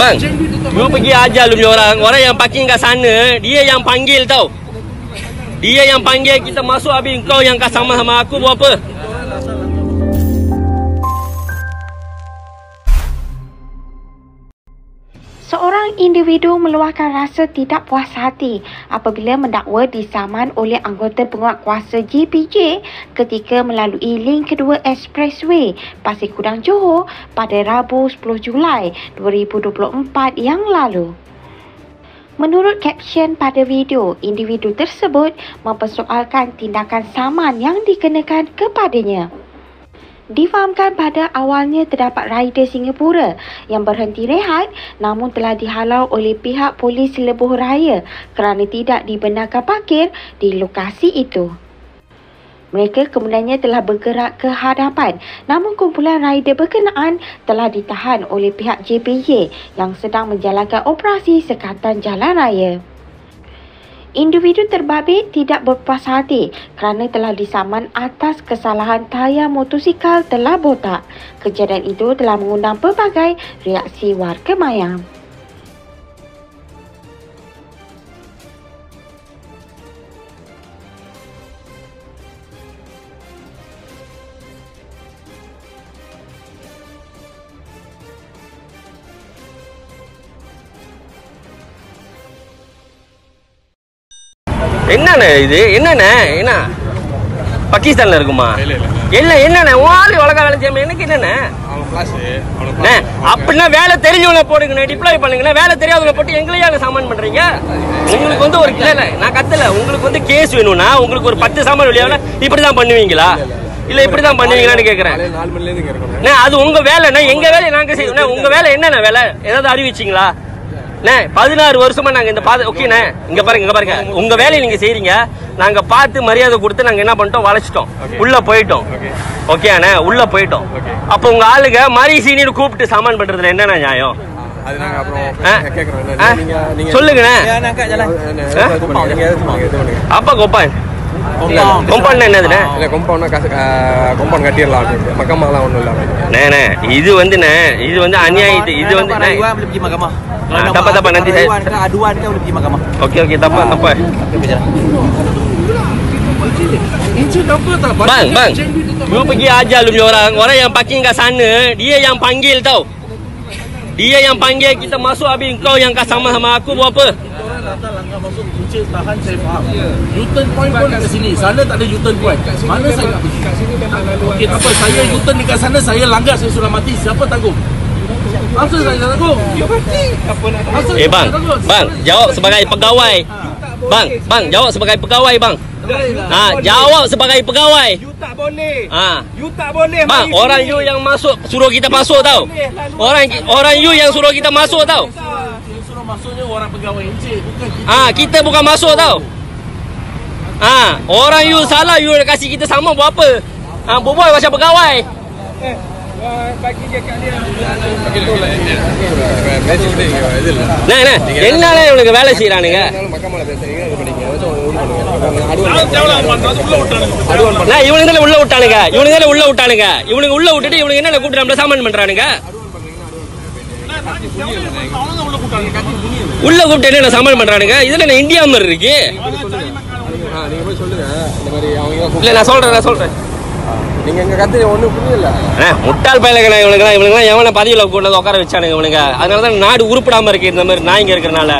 Bang, you pergi ajar lu punya orang yang parking kat sana, dia yang panggil tau. Dia yang panggil kita masuk, habis kau yang kat sama aku buat apa? Seorang individu meluahkan rasa tidak puas hati apabila mendakwa disaman oleh anggota penguatkuasa JPJ ketika melalui link kedua Expressway Pasir Kudang Johor pada Rabu 10 Julai 2024 yang lalu. Menurut kapsion pada video, individu tersebut mempersoalkan tindakan saman yang dikenakan kepadanya. Difahamkan pada awalnya terdapat rider Singapura yang berhenti rehat namun telah dihalau oleh pihak polis Lebuh Raya kerana tidak dibenarkan parkir di lokasi itu. Mereka kemudiannya telah bergerak ke hadapan namun kumpulan rider berkenaan telah ditahan oleh pihak JPJ yang sedang menjalankan operasi sekatan jalan raya. Individu terbabit tidak berpuas hati kerana telah disaman atas kesalahan tayar motosikal telah botak. Kejadian itu telah mengundang pelbagai reaksi warga mayang. என்னண்ணே இது? என்ன பாகிஸ்தான்ல இருக்குமா? இல்ல என்னண்ணே வாலி உலக வேலை செய்யாம எனக்கு என்னண்ணே? அப்படின்னா வேலை தெரிஞ்சவங்களை போடுங்கண்ணே, டிப்ளாய் பண்ணுங்கண்ணே. வேலை தெரியாதவங்களை போட்டு எங்களையே அங்கே சாமான் பண்றீங்க. உங்களுக்கு வந்து ஒரு இல்ல நான் கத்தல, உங்களுக்கு வந்து கேஸ் வேணும்னா உங்களுக்கு ஒரு 10 சாமான் வெளியாகல இப்படிதான் பண்ணுவீங்களா? இல்ல இப்படிதான் பண்ணுவீங்களான்னு கேக்குறேன். அது உங்க வேலைண்ணே, எங்க வேலையை நாங்க செய்யணும். உங்க வேலை என்னண்ணே வேலை? ஏதாவது அறிவிச்சிங்களா? 16 வருஷமா நாங்க இந்த பாதை ஓகேண்ணே. இங்க பாருங்க உங்க வேலையை நீங்க செய்றீங்க. நாங்க பார்த்து மரியாதை கொடுத்து நாங்க என்ன பண்ணிட்டோம், வளைச்சிட்டோம், உள்ள போயிட்டோம். ஓகேண்ணே, உள்ள போயிட்டோம். அப்ப உங்க ஆளுங்க மரி சீனியர் கூப்பிட்டு சாமான் பண்றதுல என்னண்ணா நியாயம்? சொல்லுங்கண்ணே. அப்பா கொப்பான் கொம்பான் என்னதுண்ணே? கொம்பான் கட்டிடலாம், மகமாலாம் ஒண்ணும் இல்ல. இது வந்து அநியாயத்து. இது வந்து tapa nanti saya aduan kan boleh pergi mahkamah. Okey tapa. Bang, you pergi ajar lu punya orang yang parking kat sana, dia yang panggil tau. Dia yang panggil kita masuk, habis kau yang kat sama aku buat apa? Langkah masuk kunci tahan, saya faham. U-turn point pun kat sini. Sana tak ada U-turn point. Mana saya nak pergi? Okey, tak apa. Saya U-turn dekat sana, saya langgar, saya sudah mati. Siapa tanggung? Asal saya tanggung? Bang, jawab sebagai pegawai. Bang, jawab sebagai pegawai, bang. Jawab sebagai pegawai. You tak boleh. You tak boleh. Bang, orang you yang masuk suruh kita masuk tau. Orang you yang suruh kita masuk tau. Suruh masuknya orang pegawai encik, bukan kita. Kita bukan masuk tau. Orang you salah, you kasih kita sama buat apa? Berbual macam pegawai. Bagi dia kat dia. என்ன இவனுக்கு வேலை செய்யறானுங்க? இவனுங்க உள்ள விட்டானுங்க. இவனுக்கு உள்ள விட்டுட்டு இவனுக்கு என்ன கூப்பிட்டு நம்மள சாமான் பண்றானுங்க? உள்ள கூப்பிட்டு என்ன சாமான் பண்றானுங்க? இதுல என்ன இந்தியா மாதிரி இருக்கு? இல்ல நான் சொல்றேன். நீங்க எங்க கத்து ஒண்ணும் புரியல. முட்டாள் பயலுங்க இவனுங்கலாம் எவனை பதிவுல கொண்டு வந்து உட்கார வச்சானுங்க இவனுங்க. அதனாலதான் நாடு உருப்படாம இருக்கு இந்த மாதிரி நாய்ங்க இருக்கிறனால.